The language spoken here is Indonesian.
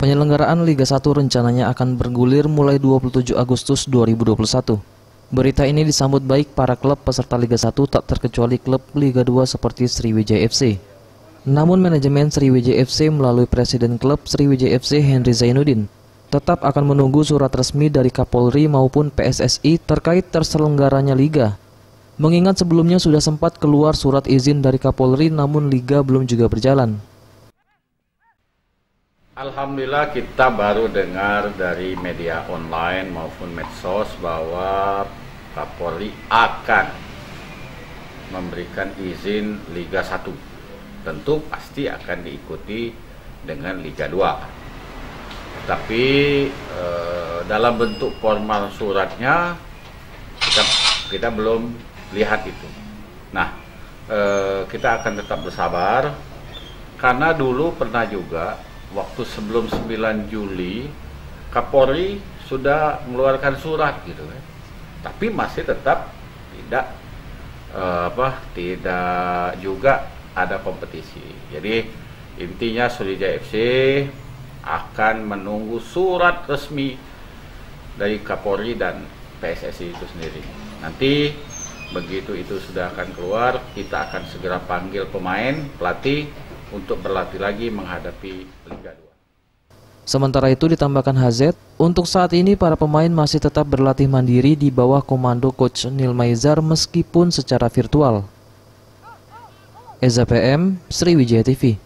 Penyelenggaraan Liga 1 rencananya akan bergulir mulai 27 Agustus 2021. Berita ini disambut baik para klub peserta Liga 1 tak terkecuali klub Liga 2 seperti Sriwijaya FC. Namun manajemen Sriwijaya FC melalui presiden klub Sriwijaya FC Henry Zainuddin tetap akan menunggu surat resmi dari Kapolri maupun PSSI terkait terselenggaranya Liga. Mengingat sebelumnya sudah sempat keluar surat izin dari Kapolri namun Liga belum juga berjalan. Alhamdulillah kita baru dengar dari media online maupun medsos bahwa Kapolri akan memberikan izin Liga 1. Tentu pasti akan diikuti dengan Liga 2. Tapi dalam bentuk formal suratnya kita belum lihat itu. Nah, kita akan tetap bersabar karena dulu pernah juga waktu sebelum 9 Juli Kapolri sudah mengeluarkan surat gitu kan. Tapi masih tetap tidak juga ada kompetisi. Jadi intinya Sriwijaya FC akan menunggu surat resmi dari Kapolri dan PSSI itu sendiri. Nanti begitu itu sudah akan keluar, kita akan segera panggil pemain, pelatih untuk berlatih lagi menghadapi Liga 2. Sementara itu ditambahkan HZ, untuk saat ini para pemain masih tetap berlatih mandiri di bawah komando Coach Neil Maizar meskipun secara virtual. Eza PM, Sriwijaya TV.